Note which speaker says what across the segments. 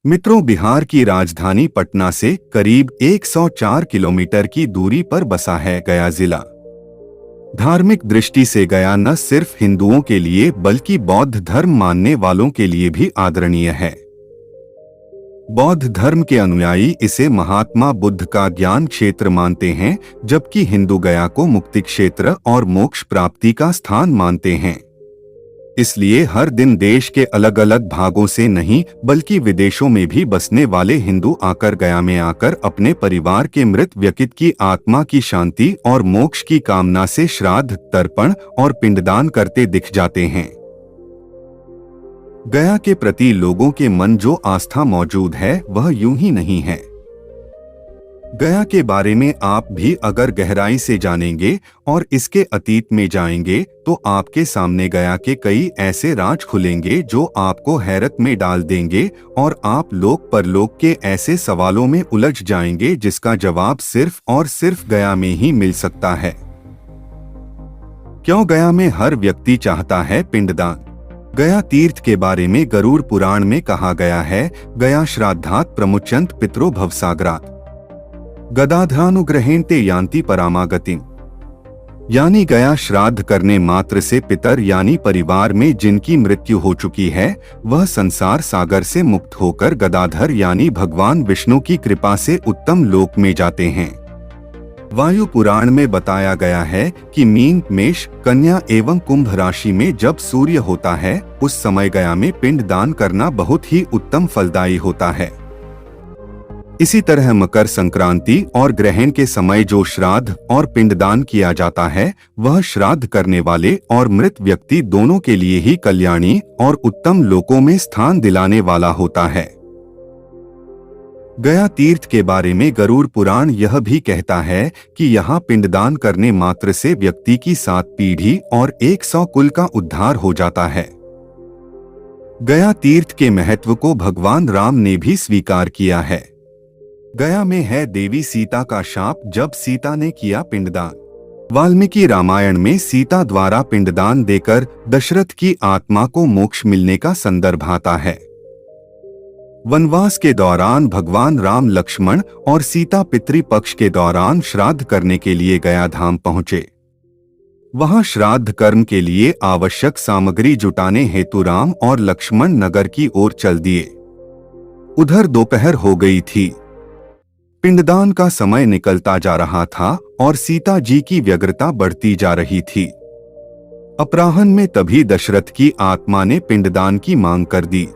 Speaker 1: मित्रों, बिहार की राजधानी पटना से करीब 104 किलोमीटर की दूरी पर बसा है गया जिला। धार्मिक दृष्टि से गया न सिर्फ हिंदुओं के लिए बल्कि बौद्ध धर्म मानने वालों के लिए भी आदरणीय है। बौद्ध धर्म के अनुयायी इसे महात्मा बुद्ध का ज्ञान क्षेत्र मानते हैं, जबकि हिंदू गया को मुक्ति क्षेत्र और मोक्ष प्राप्ति का स्थान मानते हैं। इसलिए हर दिन देश के अलग अलग भागों से नहीं बल्कि विदेशों में भी बसने वाले हिंदू आकर गया में आकर अपने परिवार के मृत व्यक्ति की आत्मा की शांति और मोक्ष की कामना से श्राद्ध, तर्पण और पिंडदान करते दिख जाते हैं। गया के प्रति लोगों के मन जो आस्था मौजूद है वह यूं ही नहीं है। गया के बारे में आप भी अगर गहराई से जानेंगे और इसके अतीत में जाएंगे तो आपके सामने गया के कई ऐसे राज खुलेंगे जो आपको हैरत में डाल देंगे और आप लोक परलोक के ऐसे सवालों में उलझ जाएंगे जिसका जवाब सिर्फ और सिर्फ गया में ही मिल सकता है। क्यों गया में हर व्यक्ति चाहता है पिंडदान? गया तीर्थ के बारे में गरुड़ पुराण में कहा गया है, गया श्राद्धात् प्रमुच्यन्त पितरो भवसागरात् गदाधरानुग्रहेण ते यान्ति परामागतिम्। यानी गया श्राद्ध करने मात्र से पितर यानी परिवार में जिनकी मृत्यु हो चुकी है वह संसार सागर से मुक्त होकर गदाधर यानी भगवान विष्णु की कृपा से उत्तम लोक में जाते हैं। वायु पुराण में बताया गया है कि मीन, मेष, कन्या एवं कुंभ राशि में जब सूर्य होता है उस समय गया में पिंड दान करना बहुत ही उत्तम फलदायी होता है। इसी तरह मकर संक्रांति और ग्रहण के समय जो श्राद्ध और पिंडदान किया जाता है वह श्राद्ध करने वाले और मृत व्यक्ति दोनों के लिए ही कल्याणी और उत्तम लोकों में स्थान दिलाने वाला होता है। गया तीर्थ के बारे में गरुड़ पुराण यह भी कहता है कि यहाँ पिंडदान करने मात्र से व्यक्ति की 7 पीढ़ी और 100 कुल का उद्धार हो जाता है। गया तीर्थ के महत्व को भगवान राम ने भी स्वीकार किया है। गया में है देवी सीता का शाप जब सीता ने किया पिंडदान। वाल्मीकि रामायण में सीता द्वारा पिंडदान देकर दशरथ की आत्मा को मोक्ष मिलने का संदर्भ आता है। वनवास के दौरान भगवान राम लक्ष्मण और सीता पितृपक्ष के दौरान श्राद्ध करने के लिए गया धाम पहुंचे। वहां श्राद्ध कर्म के लिए आवश्यक सामग्री जुटाने हेतु राम और लक्ष्मण नगर की ओर चल दिए। उधर दोपहर हो गई थी। पिंडदान का समय निकलता जा रहा था और सीता जी की व्यग्रता बढ़ती जा रही थी। अपराह्न में तभी दशरथ की आत्मा ने पिंडदान की मांग कर दी।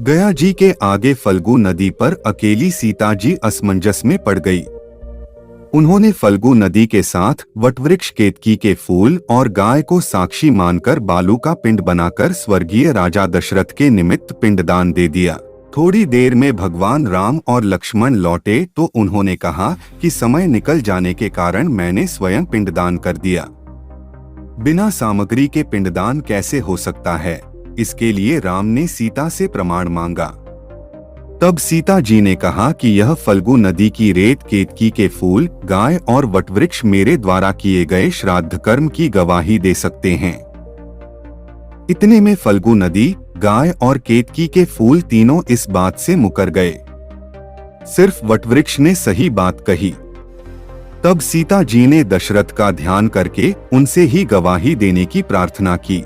Speaker 1: गया जी के आगे फल्गु नदी पर अकेली सीता जी असमंजस में पड़ गई। उन्होंने फल्गु नदी के साथ वटवृक्ष केतकी के फूल और गाय को साक्षी मानकर बालू का पिंड बनाकर स्वर्गीय राजा दशरथ के निमित्त पिंडदान दे दिया। थोड़ी देर में भगवान राम और लक्ष्मण लौटे तो उन्होंने कहा कि समय निकल जाने के कारण मैंने स्वयं पिंडदान कर दिया। बिना सामग्री के पिंडदान कैसे हो सकता है? इसके लिए राम ने सीता से प्रमाण मांगा। तब सीता जी ने कहा कि यह फल्गु नदी की रेत, केतकी के फूल, गाय और वटवृक्ष मेरे द्वारा किए गए श्राद्ध कर्म की गवाही दे सकते हैं। इतने में फल्गु नदी, गाय और केतकी के फूल तीनों इस बात से मुकर गए। सिर्फ वटवृक्ष ने सही बात कही। तब सीता जी ने दशरथ का ध्यान करके उनसे ही गवाही देने की प्रार्थना की।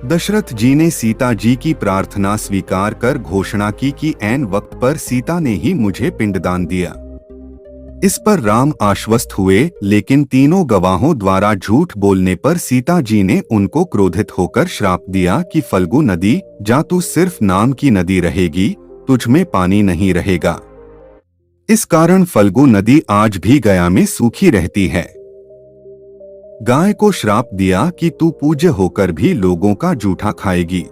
Speaker 1: दशरथ जी ने सीता जी की प्रार्थना स्वीकार कर घोषणा की कि ऐन वक्त पर सीता ने ही मुझे पिंडदान दिया। इस पर राम आश्वस्त हुए, लेकिन तीनों गवाहों द्वारा झूठ बोलने पर सीता जी ने उनको क्रोधित होकर श्राप दिया कि फल्गु नदी, जा तू सिर्फ नाम की नदी रहेगी, तुझ में पानी नहीं रहेगा। इस कारण फल्गु नदी आज भी गया में सूखी रहती है। गाय को श्राप दिया कि तू पूज्य होकर भी लोगों का जूठा खाएगी,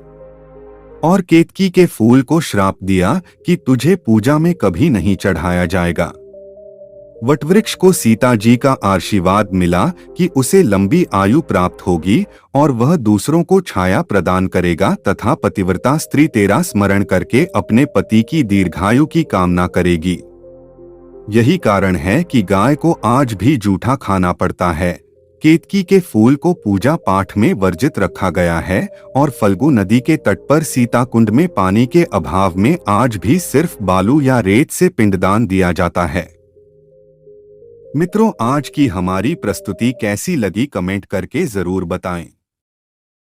Speaker 1: और केतकी के फूल को श्राप दिया कि तुझे पूजा में कभी नहीं चढ़ाया जाएगा। वटवृक्ष को सीता जी का आशीर्वाद मिला कि उसे लंबी आयु प्राप्त होगी और वह दूसरों को छाया प्रदान करेगा तथा पतिव्रता स्त्री तेरा स्मरण करके अपने पति की दीर्घायु की कामना करेगी। यही कारण है कि गाय को आज भी जूठा खाना पड़ता है, केतकी के फूल को पूजा पाठ में वर्जित रखा गया है और फल्गु नदी के तट पर सीताकुंड में पानी के अभाव में आज भी सिर्फ बालू या रेत से पिंडदान दिया जाता है। मित्रों, आज की हमारी प्रस्तुति कैसी लगी कमेंट करके जरूर बताएं।